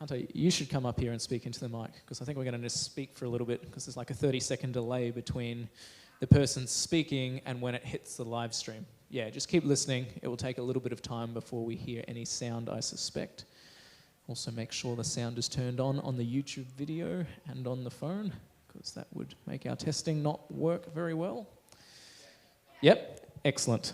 Hunter, you should come up here and speak into the mic, because I think we're going to just speak for a little bit, because there's like a 30-second delay between the person speaking and when it hits the live stream. Yeah, just keep listening. It will take a little bit of time before we hear any sound, I suspect. Also make sure the sound is turned on the YouTube video and on the phone, because that would make our testing not work very well. Yep, excellent.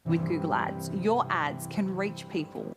with Google Ads. Your ads can reach people.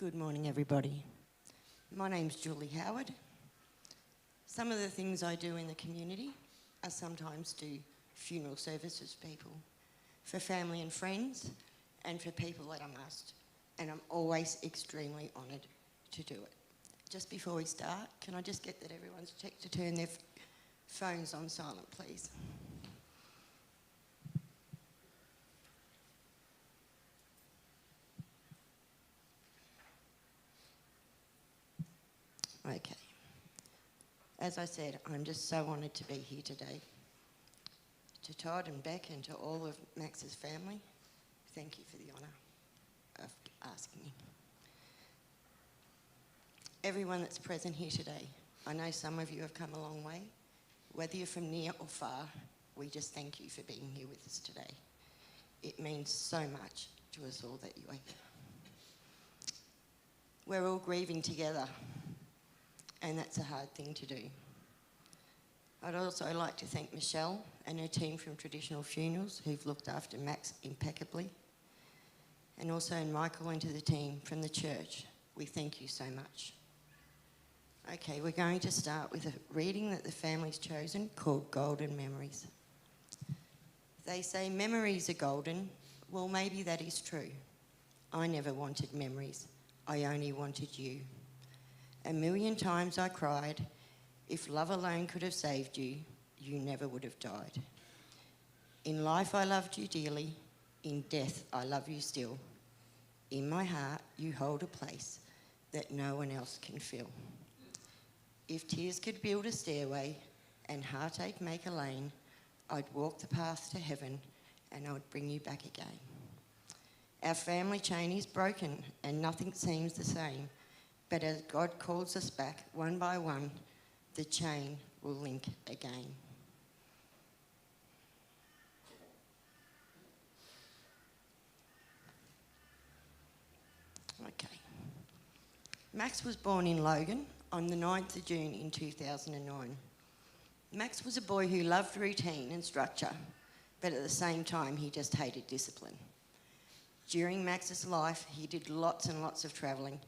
Good morning, everybody. My name's Julie Howard. Some of the things I do in the community are sometimes do funeral services for people, for family and friends, and for people that I'm asked. And I'm always extremely honoured to do it. Just before we start, can I just get that everyone's checked to turn their phones on silent, please? Okay. As I said, I'm just so honoured to be here today. To Todd and Beck and to all of Max's family, thank you for the honour of asking me. Everyone that's present here today, I know some of you have come a long way. Whether you're from near or far, we just thank you for being here with us today. It means so much to us all that you are here. We're all grieving together, and that's a hard thing to do. I'd also like to thank Michelle and her team from Traditional Funerals who've looked after Max impeccably, and also Michael and to the team from the church. We thank you so much. Okay, we're going to start with a reading that the family's chosen called Golden Memories. They say memories are golden. Well, maybe that is true. I never wanted memories. I only wanted you. A million times I cried, if love alone could have saved you, you never would have died. In life I loved you dearly, in death I love you still. In my heart you hold a place that no one else can fill. If tears could build a stairway and heartache make a lane, I'd walk the path to heaven and I'd bring you back again. Our family chain is broken and nothing seems the same, but as God calls us back one by one, the chain will link again. Okay. Max was born in Logan on the 9th of June in 2009. Max was a boy who loved routine and structure, but at the same time he just hated discipline. During Max's life, he did lots and lots of travelling,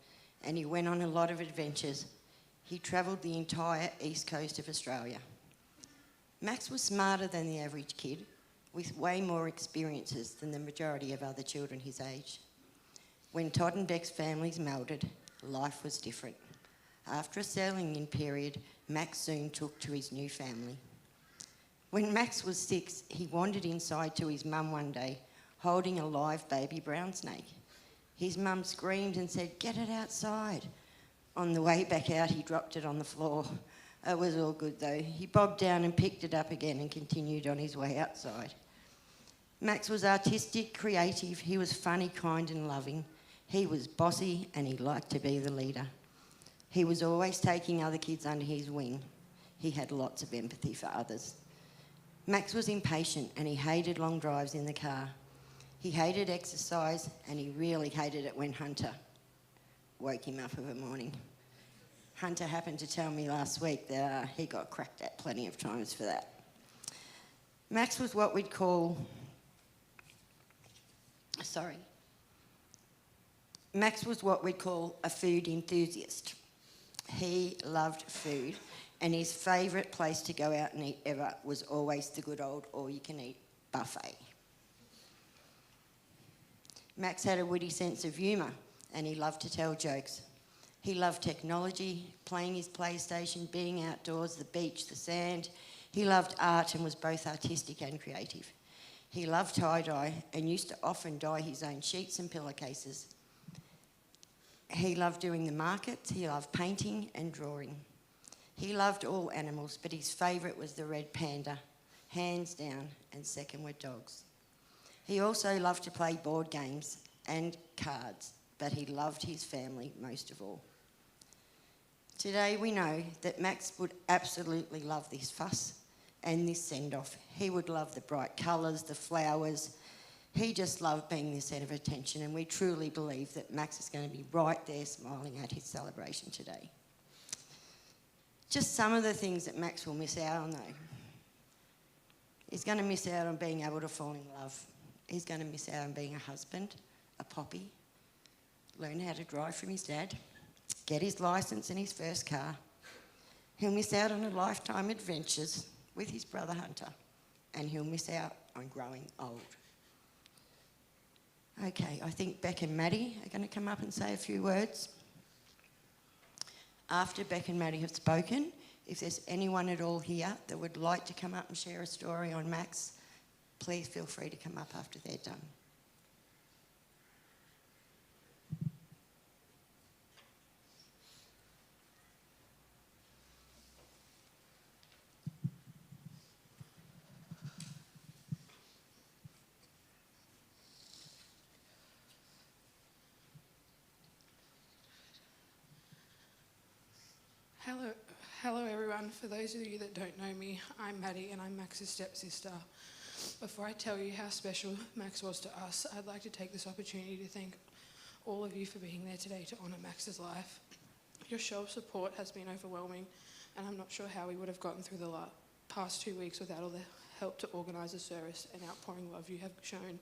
and he went on a lot of adventures. He travelled the entire east coast of Australia. Max was smarter than the average kid, with way more experiences than the majority of other children his age. When Todd and Beck's families melded, life was different. After a settling-in period, Max soon took to his new family. When Max was 6, he wandered inside to his mum one day, holding a live baby brown snake. His mum screamed and said, "Get it outside." On the way back out, he dropped it on the floor. It was all good though. He bobbed down and picked it up again and continued on his way outside. Max was artistic, creative, he was funny, kind and loving. He was bossy and he liked to be the leader. He was always taking other kids under his wing. He had lots of empathy for others. Max was impatient and he hated long drives in the car. He hated exercise and he really hated it when Hunter woke him up of a morning. Hunter happened to tell me last week that he got cracked at plenty of times for that. Max was what we'd call... Max was what we'd call a food enthusiast. He loved food and his favourite place to go out and eat ever was always the good old all-you-can-eat buffet. Max had a witty sense of humour and he loved to tell jokes. He loved technology, playing his PlayStation, being outdoors, the beach, the sand. He loved art and was both artistic and creative. He loved tie-dye and used to often dye his own sheets and pillowcases. He loved doing the markets, he loved painting and drawing. He loved all animals, but his favourite was the red panda, hands down, and second were dogs. He also loved to play board games and cards, but he loved his family most of all. Today we know that Max would absolutely love this fuss and this send-off. He would love the bright colours, the flowers. He just loved being the centre of attention, and we truly believe that Max is going to be right there smiling at his celebration today. Just some of the things that Max will miss out on though. He's going to miss out on being able to fall in love. He's going to miss out on being a husband, a poppy, learn how to drive from his dad, get his licence and his first car. He'll miss out on a lifetime adventures with his brother Hunter, and he'll miss out on growing old. Okay, I think Beck and Maddie are going to come up and say a few words. After Beck and Maddie have spoken, if there's anyone at all here that would like to come up and share a story on Max, please feel free to come up after they're done. Hello everyone. For those of you that don't know me, I'm Maddie and I'm Max's stepsister. Before I tell you how special Max was to us, I'd like to take this opportunity to thank all of you for being there today to honour Max's life. Your show of support has been overwhelming, and I'm not sure how we would have gotten through the past 2 weeks without all the help to organise the service and outpouring love you have shown.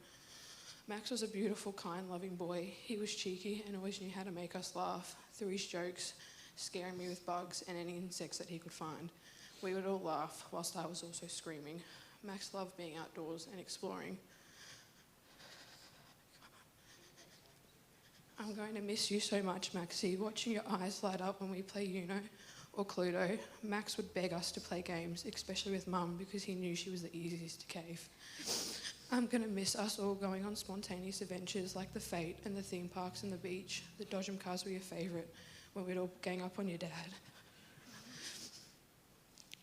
Max was a beautiful, kind, loving boy. He was cheeky and always knew how to make us laugh through his jokes, scaring me with bugs and any insects that he could find. We would all laugh whilst I was also screaming. Max loved being outdoors and exploring. I'm going to miss you so much, Maxie. Watching your eyes light up when we play Uno or Cluedo. Max would beg us to play games, especially with Mum, because he knew she was the easiest to cave. I'm going to miss us all going on spontaneous adventures like the Fate and the theme parks and the beach. The Dodgem cars were your favourite, when we'd all gang up on your dad.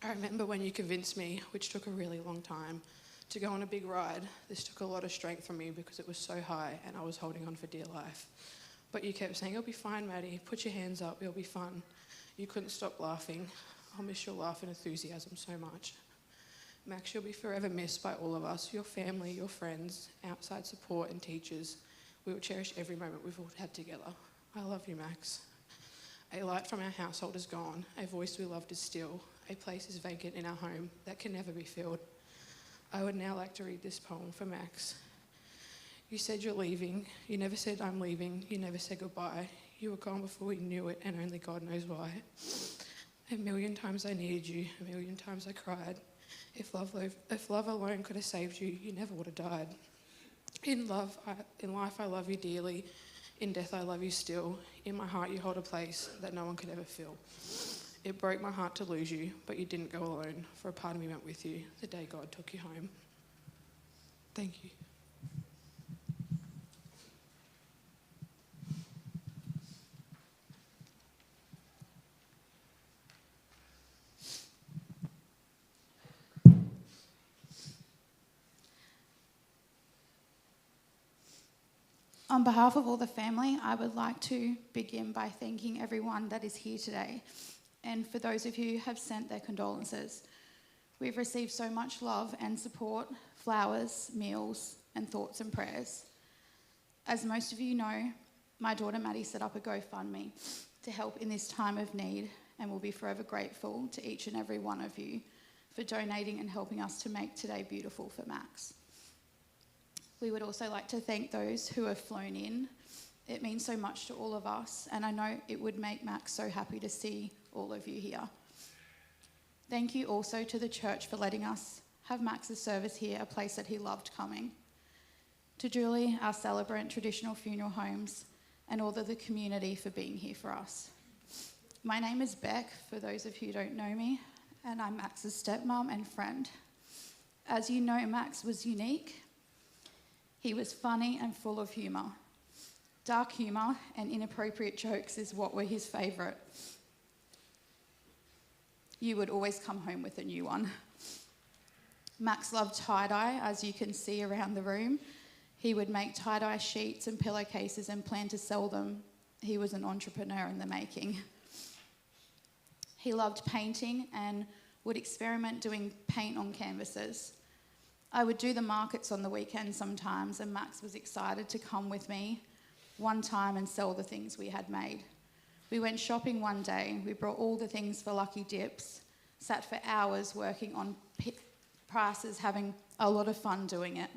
I remember when you convinced me, which took a really long time, to go on a big ride. This took a lot of strength from me because it was so high and I was holding on for dear life. But you kept saying, "It'll be fine, Maddie. Put your hands up. It'll be fun." You couldn't stop laughing. I'll miss your laugh and enthusiasm so much. Max, you'll be forever missed by all of us, your family, your friends, outside support and teachers. We will cherish every moment we've all had together. I love you, Max. A light from our household is gone. A voice we loved is still. A place is vacant in our home that can never be filled. I would now like to read this poem for Max. You said you're leaving. You never said I'm leaving. You never said goodbye. You were gone before we knew it, and only God knows why. A million times I needed you. A million times I cried. If love alone could have saved you, you never would have died. In life, I love you dearly. In death, I love you still. In my heart, you hold a place that no one could ever fill. It broke my heart to lose you, but you didn't go alone, for a part of me went with you the day God took you home. Thank you. On behalf of all the family, I would like to begin by thanking everyone that is here today, and for those of you who have sent their condolences. We've received so much love and support, flowers, meals, and thoughts and prayers. As most of you know, my daughter Maddie set up a GoFundMe to help in this time of need, and we'll be forever grateful to each and every one of you for donating and helping us to make today beautiful for Max. We would also like to thank those who have flown in. It means so much to all of us, and I know it would make Max so happy to see all of you here. Thank you also to the church for letting us have Max's service here, a place that he loved coming. To Julie, our celebrant, Traditional Funeral Homes, and all of the community for being here for us. My name is Beck, for those of you who don't know me, and I'm Max's stepmom and friend. As you know, Max was unique. He was funny and full of humour. Dark humour and inappropriate jokes is what were his favourite. You would always come home with a new one. Max loved tie-dye, as you can see around the room. He would make tie-dye sheets and pillowcases and plan to sell them. He was an entrepreneur in the making. He loved painting and would experiment doing paint on canvases. I would do the markets on the weekend sometimes, and Max was excited to come with me one time and sell the things we had made. We went shopping one day. We brought all the things for Lucky Dips, sat for hours working on prices, having a lot of fun doing it.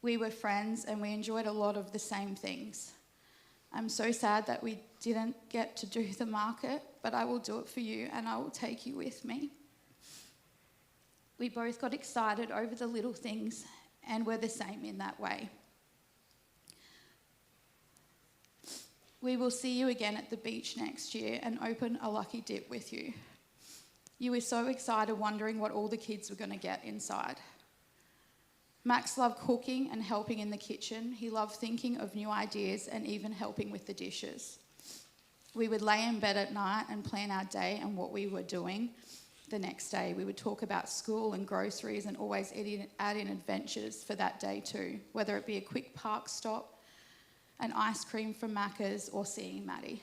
We were friends and we enjoyed a lot of the same things. I'm so sad that we didn't get to do the market, but I will do it for you and I will take you with me. We both got excited over the little things and were the same in that way. We will see you again at the beach next year and open a Lucky Dip with you. You were so excited wondering what all the kids were going to get inside. Max loved cooking and helping in the kitchen. He loved thinking of new ideas and even helping with the dishes. We would lay in bed at night and plan our day and what we were doing the next day. We would talk about school and groceries and always add in adventures for that day too, whether it be a quick park stop, an ice cream from Macca's, or seeing Maddie.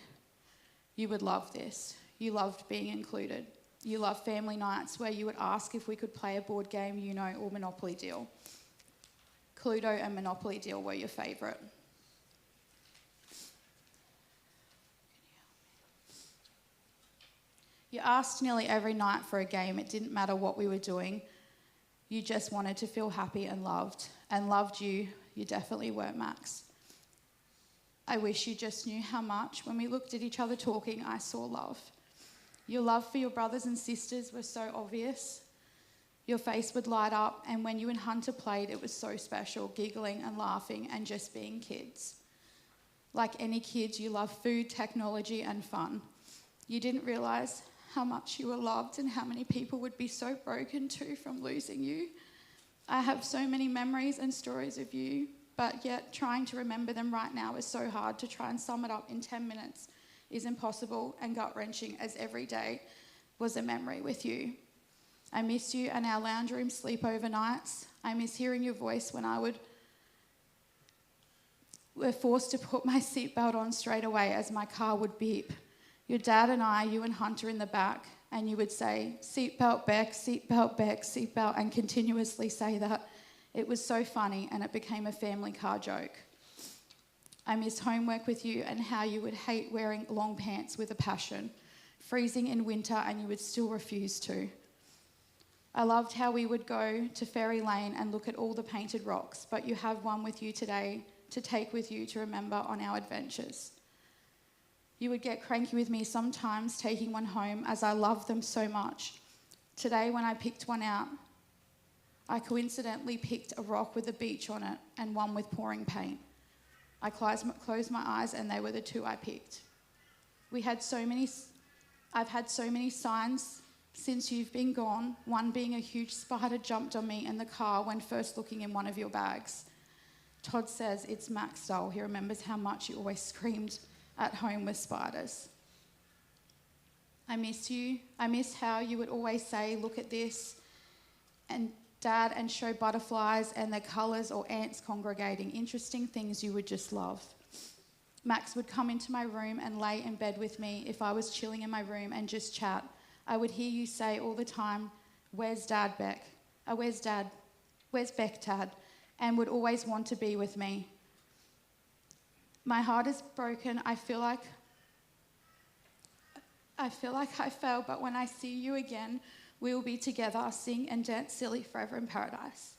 You would love this. You loved being included. You loved family nights where you would ask if we could play a board game, Uno, or Monopoly Deal. Cluedo and Monopoly Deal were your favourite. You asked nearly every night for a game. It didn't matter what we were doing. You just wanted to feel happy and loved you. You definitely were, Max. I wish you just knew how much, when we looked at each other talking, I saw love. Your love for your brothers and sisters was so obvious. Your face would light up, and when you and Hunter played, it was so special, giggling and laughing and just being kids. Like any kids, you love food, technology, and fun. You didn't realise how much you were loved and how many people would be so broken too from losing you. I have so many memories and stories of you, but yet trying to remember them right now is so hard. To try and sum it up in 10 minutes is impossible and gut-wrenching, as every day was a memory with you. I miss you and our lounge room sleepover nights. I miss hearing your voice when I were forced to put my seatbelt on straight away as my car would beep. Your dad and I, you and Hunter in the back, and you would say, "Seatbelt, Beck, seatbelt, Beck, seatbelt," and continuously say that. It was so funny, and it became a family car joke. I miss homework with you and how you would hate wearing long pants with a passion, freezing in winter, and you would still refuse to. I loved how we would go to Ferry Lane and look at all the painted rocks, but you have one with you today to take with you to remember on our adventures. You would get cranky with me sometimes taking one home, as I loved them so much. Today, when I picked one out, I coincidentally picked a rock with a beach on it and one with pouring paint. I closed my eyes and they were the two I picked. I've had so many signs since you've been gone, one being a huge spider jumped on me in the car when first looking in one of your bags. Todd says it's Max doll. He remembers how much you always screamed at home with spiders. I miss you. I miss how you would always say, "Look at this," and Dad, and show butterflies and their colours or ants congregating, interesting things you would just love. Max would come into my room and lay in bed with me if I was chilling in my room and just chat. I would hear you say all the time, "Where's Dad, Beck? Where's Dad? Where's Beck, Dad?" And would always want to be with me. My heart is broken. I feel like I failed, but when I see you again, we will be together, sing and dance silly forever in paradise.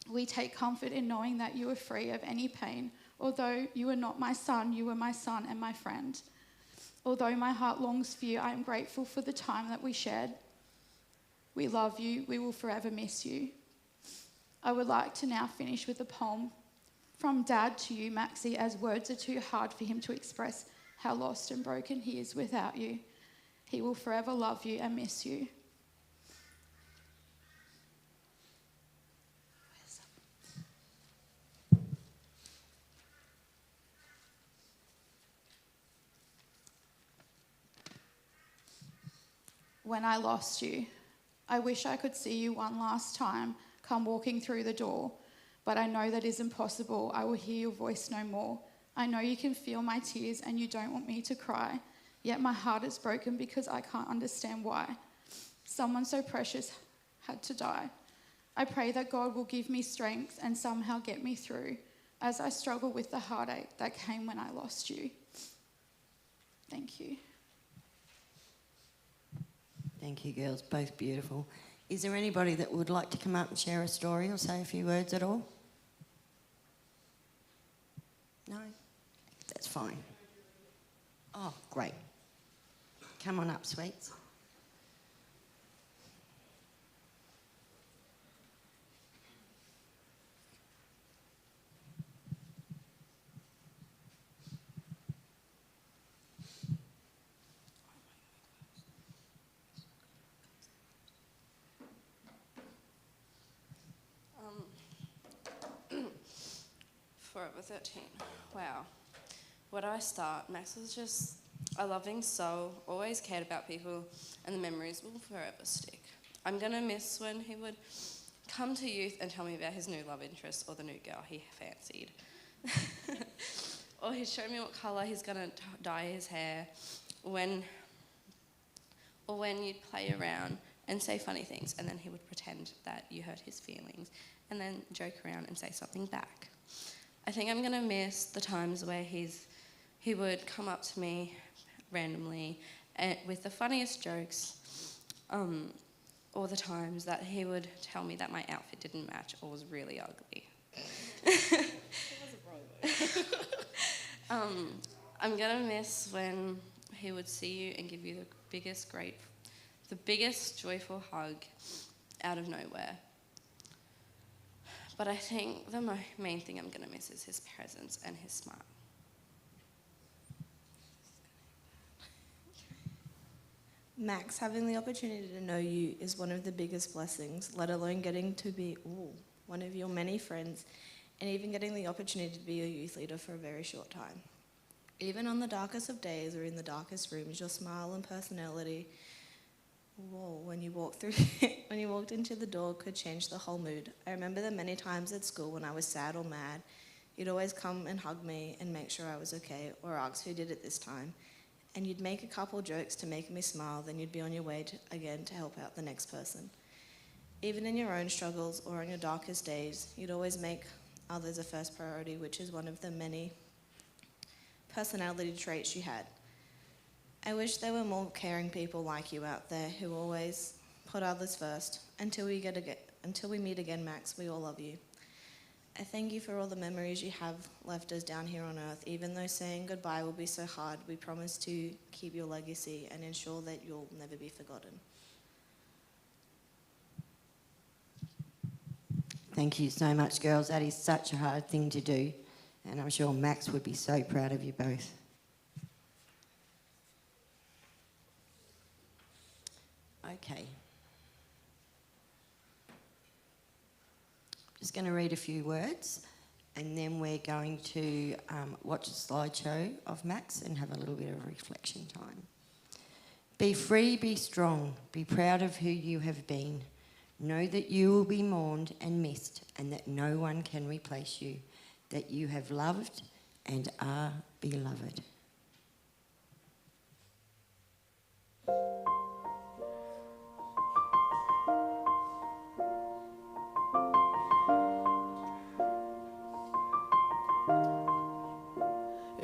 We take comfort in knowing that you are free of any pain. Although you are not my son, you are my son and my friend. Although my heart longs for you, I am grateful for the time that we shared. We love you. We will forever miss you. I would like to now finish with a poem from Dad to you, Maxie, as words are too hard for him to express how lost and broken he is without you. He will forever love you and miss you. When I lost you, I wish I could see you one last time, come walking through the door. But I know that is impossible. I will hear your voice no more. I know you can feel my tears and you don't want me to cry. Yet my heart is broken because I can't understand why. Someone so precious had to die. I pray that God will give me strength and somehow get me through as I struggle with the heartache that came when I lost you. Thank you. Thank you, girls. Both beautiful. Is there anybody that would like to come up and share a story or say a few words at all? No? That's fine. Oh, great. Come on up, sweets. Forever 13. Wow. Where do I start? Max was just a loving soul, always cared about people, and the memories will forever stick. I'm going to miss when he would come to youth and tell me about his new love interest or the new girl he fancied. Or he'd show me what colour he's going to dye his hair, or when you'd play around and say funny things, and then he would pretend that you hurt his feelings, and then joke around and say something back. I think I'm going to miss the times where he would come up to me randomly with the funniest jokes, or the times that he would tell me that my outfit didn't match or was really ugly. It wasn't wrong though. I'm going to miss when he would see you and give you the biggest joyful hug out of nowhere. But I think the main thing I'm going to miss is his presence and his smile. Max, having the opportunity to know you is one of the biggest blessings, let alone getting to be one of your many friends and even getting the opportunity to be a youth leader for a very short time. Even on the darkest of days or in the darkest rooms, your smile and personality, when you walked into the door could change the whole mood. I remember the many times at school when I was sad or mad, you'd always come and hug me and make sure I was okay, or ask who did it this time. And you'd make a couple jokes to make me smile, then you'd be on your way again to help out the next person. Even in your own struggles or on your darkest days, you'd always make others a first priority, which is one of the many personality traits you had. I wish there were more caring people like you out there who always put others first. Until we meet again, Max, we all love you. I thank you for all the memories you have left us down here on earth. Even though saying goodbye will be so hard, we promise to keep your legacy and ensure that you'll never be forgotten. Thank you so much, girls. That is such a hard thing to do, and I'm sure Max would be so proud of you both. Okay. Just going to read a few words, and then we're going to watch a slideshow of Max and have a little bit of reflection time. Be free, be strong, be proud of who you have been. Know that you will be mourned and missed, and that no one can replace you, that you have loved and are beloved.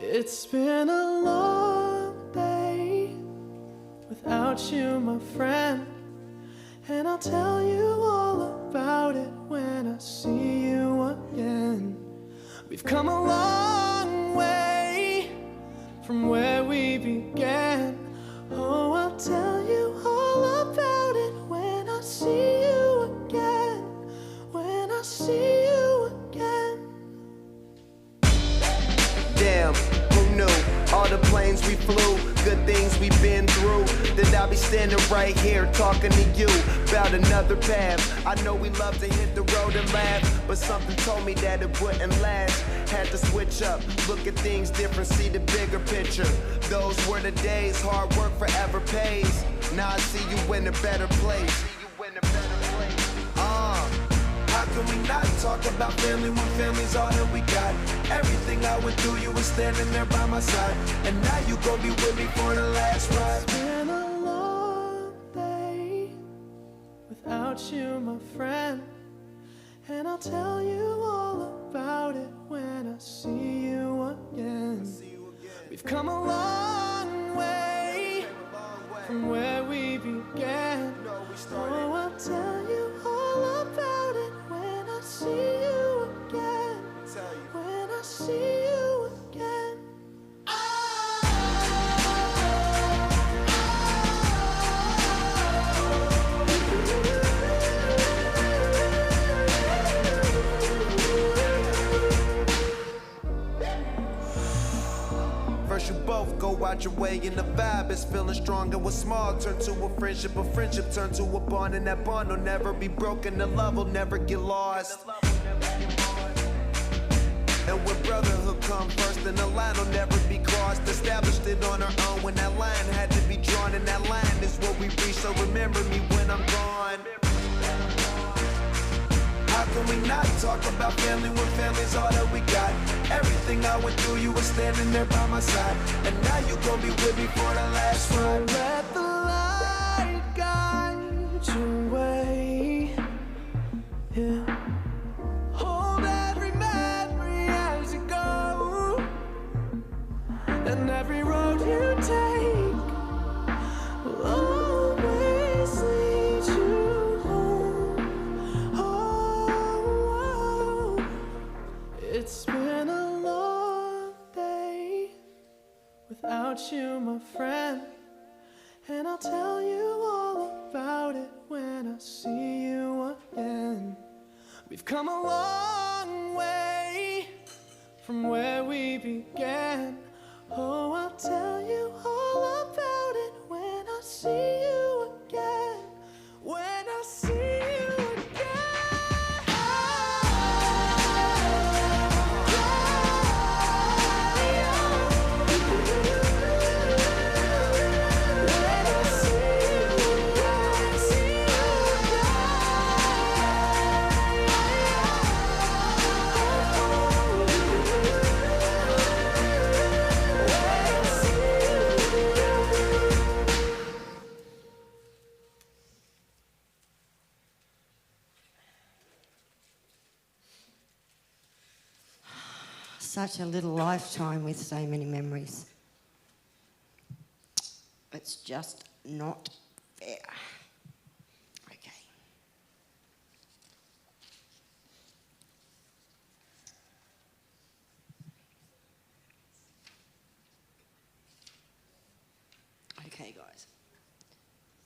It's been a long day without you, my friend, and I'll tell you all about it when I see you again. We've come a long way from where we began. Oh, I'll tell you all about it when I see you again, when I see you again. Damn, who knew? All the planes we flew, good things we've been through. That I'll be standing right here talking to you about another path. I know we love to hit the road and laugh, but something told me that it wouldn't last. Had to switch up, look at things different, see the bigger picture. Those were the days, hard work forever pays. Now I see you in a better place. How can we not talk about family when family's all that we got? Everything I went through, you were standing there by my side, and now you gon' be with me for the last ride. It's been a long day without you, my friend, and I'll tell you all about it when I see you again. We've come a long way from where we began. Oh, I'll tell you all about it when I see you again. When I see you again. First you both go out your way and the vibe is feeling strong, and what's small turn to a friendship turn to a bond, and that bond will never be broken, the love will never get lost. And when brotherhood come first, then the line will never be crossed. Established it on our own when that line had to be drawn, and that line is what we reach, so remember me when I'm gone. How can we not talk about family when family's all that we got? Everything I went through, you were standing there by my side, and now you gon' be with me for the last ride. Let the light guide your way. Yeah. Hold every memory as you go, and every road you take will always lead you home. Oh, it's been a long day without you, my friend, and We've come a long way from where we began. Oh, I'll tell you all about it when I see you again. When I see you Such a little lifetime with so many memories. It's just not fair. Okay. Okay, guys.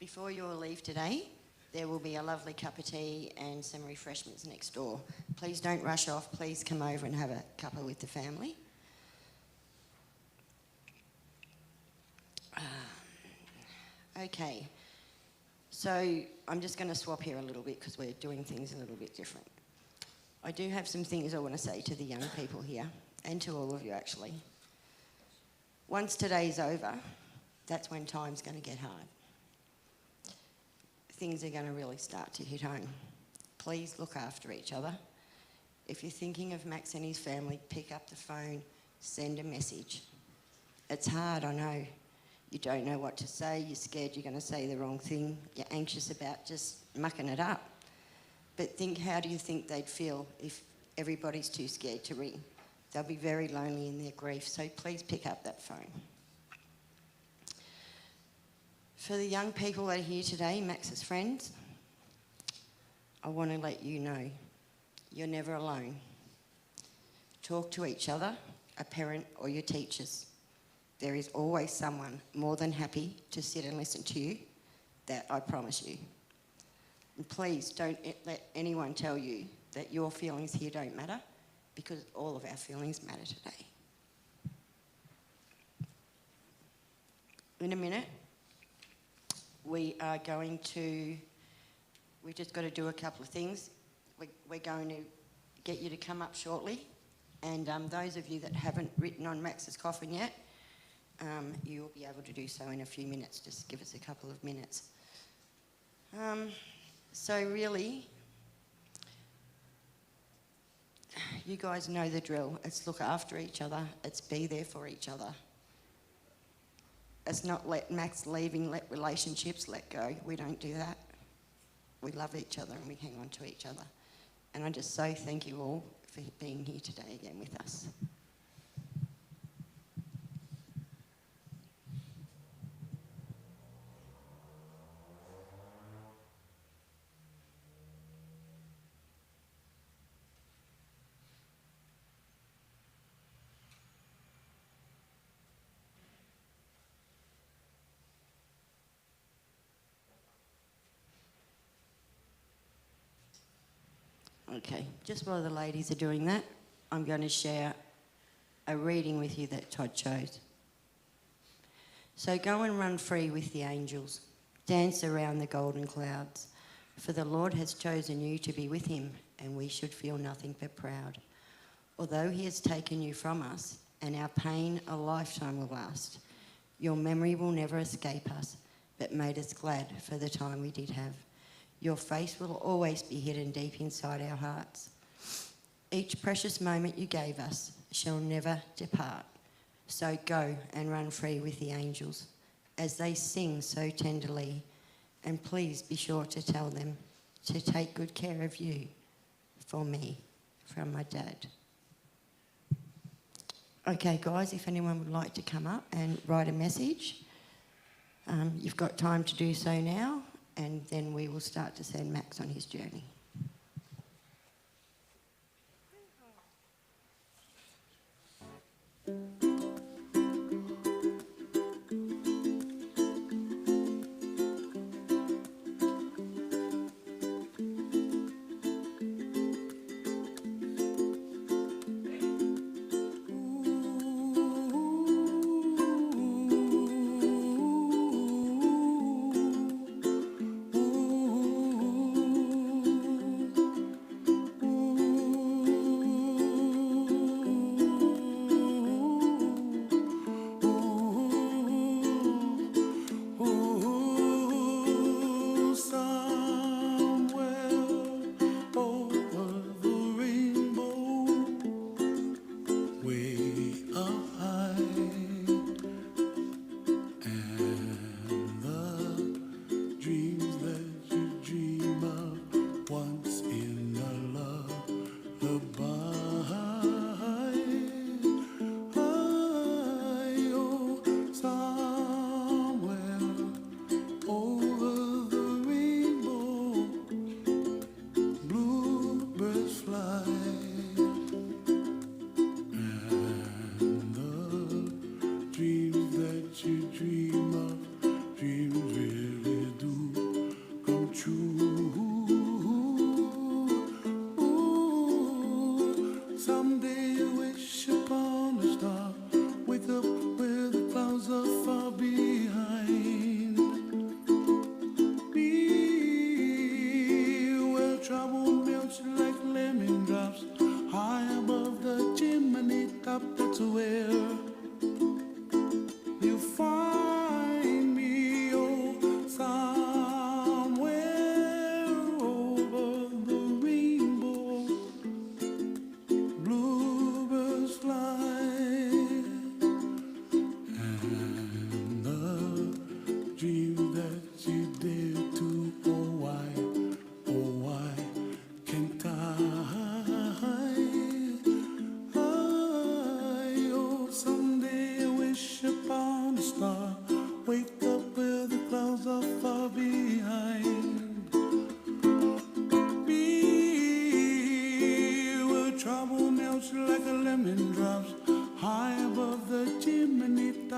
Before you all leave today, there will be a lovely cup of tea and some refreshments next door. Please don't rush off. Please come over and have a cuppa with the family. Okay, so I'm just going to swap here a little bit because we're doing things a little bit different. I do have some things I want to say to the young people here, and to all of you actually. Once today's over, that's when time's going to get hard. Things are going to really start to hit home. Please look after each other. If you're thinking of Max and his family, pick up the phone, send a message. It's hard, I know. You don't know what to say, you're scared you're going to say the wrong thing, you're anxious about just mucking it up. But think, how do you think they'd feel if everybody's too scared to ring? They'll be very lonely in their grief, so please pick up that phone. For the young people that are here today, Max's friends, I want to let you know you're never alone. Talk to each other, a parent or your teachers. There is always someone more than happy to sit and listen to you, that I promise you. And please don't let anyone tell you that your feelings here don't matter, because all of our feelings matter today. In a minute, we are going to, we've just got to do a couple of things. We're going to get you to come up shortly, and those of you that haven't written on Max's coffin yet, you'll be able to do so in a few minutes. Just give us a couple of minutes. So really, you guys know the drill. It's look after each other. It's be there for each other. It's not let Max leaving, let relationships let go. We don't do that. We love each other and we hang on to each other. And I just so thank you all for being here today again with us. Okay, just while the ladies are doing that, I'm going to share a reading with you that Todd chose. So go and run free with the angels, dance around the golden clouds, for the Lord has chosen you to be with him, and we should feel nothing but proud. Although he has taken you from us, and our pain a lifetime will last, your memory will never escape us, but made us glad for the time we did have. Your face will always be hidden deep inside our hearts. Each precious moment you gave us shall never depart. So go and run free with the angels as they sing so tenderly. And please be sure to tell them to take good care of you for me, from my dad. Okay, guys, if anyone would like to come up and write a message, you've got time to do so now. And then we will start to send Max on his journey.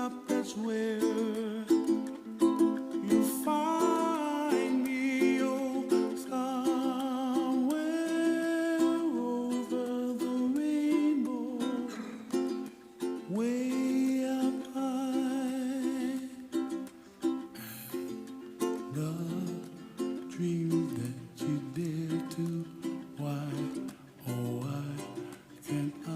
up, that's where you find me. Oh, somewhere over the rainbow, way up high. The dreams that you dare to, why, oh why can't I?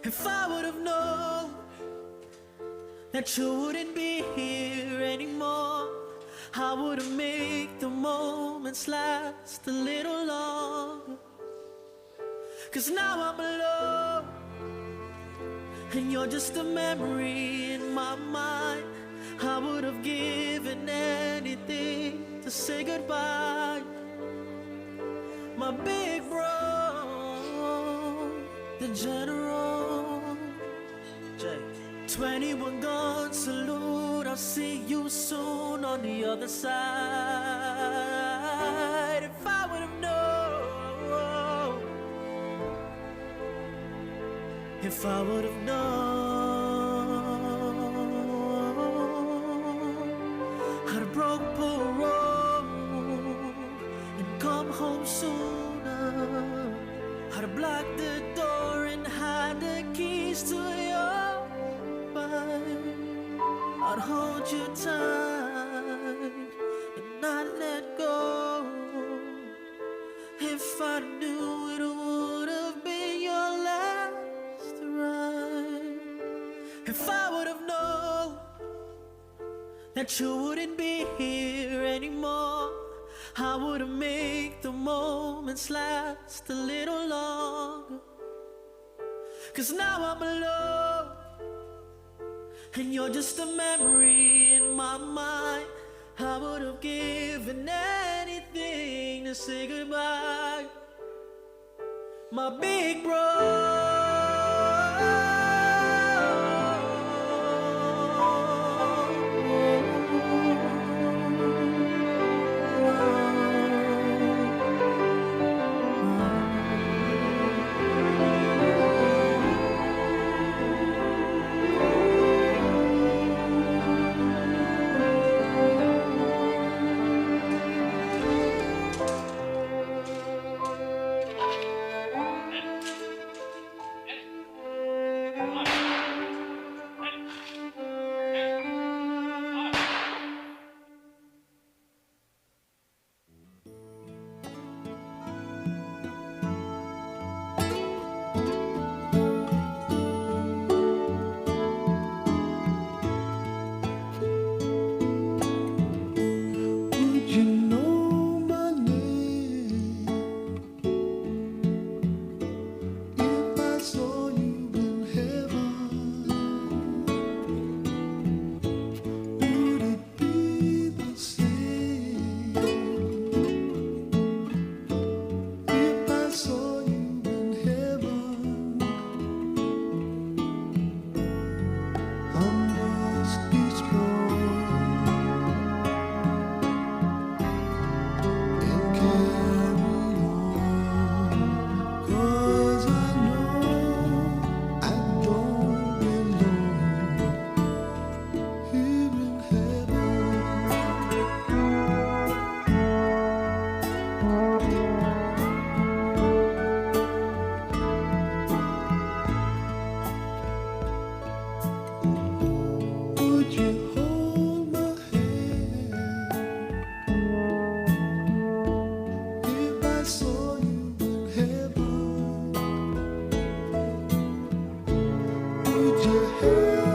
If I would have known that you wouldn't be here anymore, I would have made the moments last a little longer. 'Cause now I'm alone, and you're just a memory in my mind. I would have given anything to say goodbye. My big bro, the general, 21 gun salute. I'll see you soon on the other side. If I would have known, if I would have known, I'd have broke parole and come home sooner. I'd have blocked the door and had the keys to your mind. I'd hold you tight and not let go. If I knew it would have been your last ride. If I would have known that you wouldn't be here anymore, I would have made the moments last a little longer. 'Cause now I'm alone, and you're just a memory in my mind. I would have given anything to say goodbye. My big bro, hold your hand.